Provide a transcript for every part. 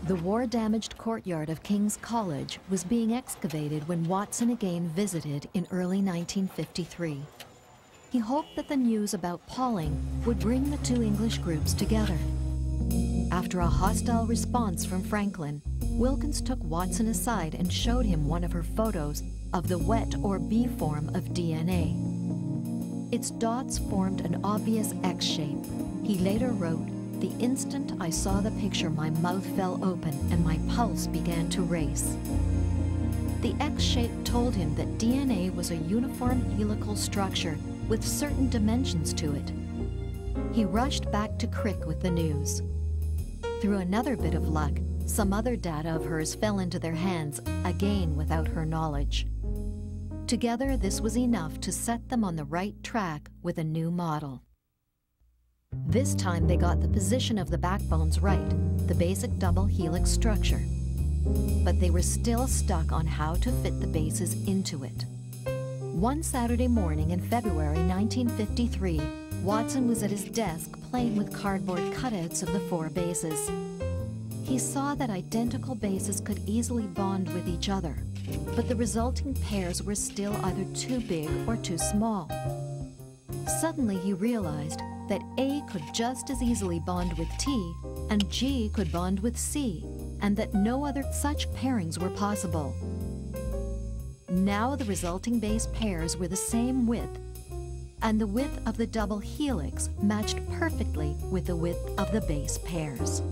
The war-damaged courtyard of King's College was being excavated when Watson again visited in early 1953. He hoped that the news about Pauling would bring the two English groups together. After a hostile response from Franklin, Wilkins took Watson aside and showed him one of her photos of the wet or B form of DNA. Its dots formed an obvious X shape. He later wrote, "The instant I saw the picture, my mouth fell open and my pulse began to race." The X shape told him that DNA was a uniform helical structure with certain dimensions to it. He rushed back to Crick with the news. Through another bit of luck, some other data of hers fell into their hands, again without her knowledge. Together, this was enough to set them on the right track with a new model. This time they got the position of the backbones right, the basic double helix structure. But they were still stuck on how to fit the bases into it. One Saturday morning in February 1953, Watson was at his desk playing with cardboard cutouts of the four bases. He saw that identical bases could easily bond with each other, but the resulting pairs were still either too big or too small. Suddenly he realized that A could just as easily bond with T, and G could bond with C, and that no other such pairings were possible. Now the resulting base pairs were the same width, and the width of the double helix matched perfectly with the width of the base pairs.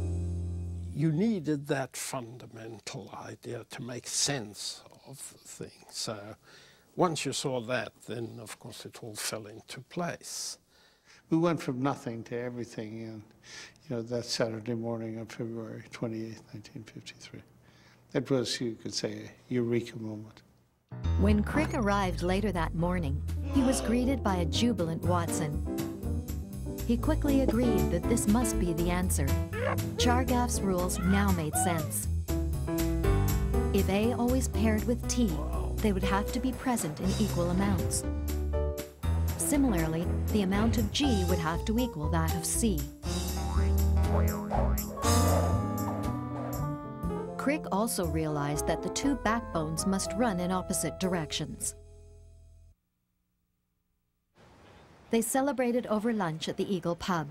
You needed that fundamental idea to make sense of things. So once you saw that, then of course it all fell into place. We went from nothing to everything in, that Saturday morning on February 28, 1953. That was, you could say, a eureka moment. When Crick arrived later that morning, he was greeted by a jubilant Watson. He quickly agreed that this must be the answer. Chargaff's rules now made sense. If A always paired with T, they would have to be present in equal amounts. Similarly, the amount of G would have to equal that of C. Crick also realized that the two backbones must run in opposite directions. They celebrated over lunch at the Eagle Pub,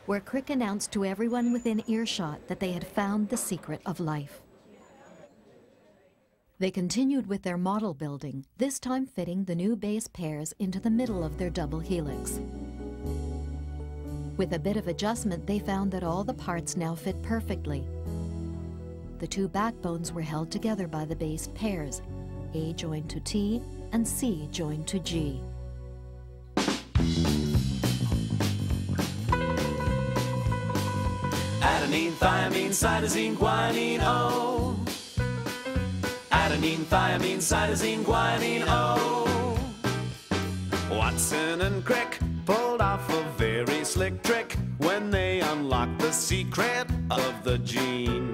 where Crick announced to everyone within earshot that they had found the secret of life. They continued with their model building, this time fitting the new base pairs into the middle of their double helix. With a bit of adjustment, they found that all the parts now fit perfectly. The two backbones were held together by the base pairs, A joined to T and C joined to G. Adenine, thymine, cytosine, guanine, O. Adenine, thymine, cytosine, guanine, O. Watson and Crick pulled off a very slick trick when they unlocked the secret of the gene.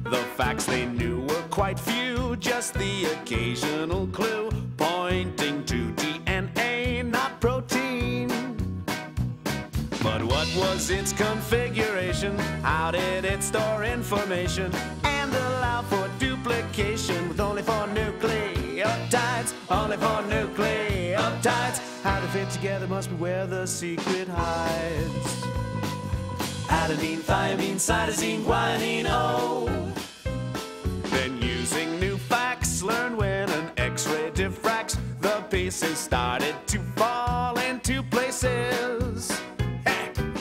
The facts they knew were quite few, just the occasional clue pointing to DNA, not protein. But what was its configuration? How did it store information and allow for duplication with only 4 nucleotides? Only 4 nucleotides. How to fit together must be where the secret hides. Adenine, thymine, cytosine, guanine, O. Then using new facts, learn when an X-ray diffracts, the pieces started to fall into places.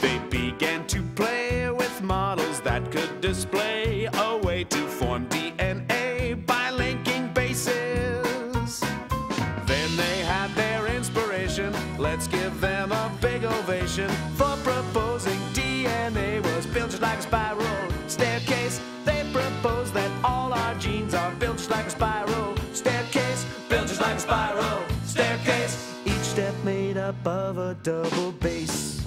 They began to play with models that could display a way to form DNA by linking bases. Then they had their inspiration. Let's give them a big ovation for proposing DNA was built just like a spiral staircase. They proposed that all our genes are built just like a spiral staircase. Built just like a spiral staircase. Each step made up of a double base.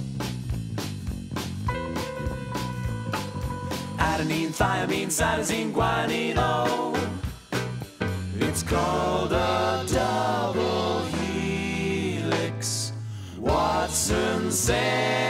Adenine, thymine, cytosine, guanine, O. It's called a double helix. Watson said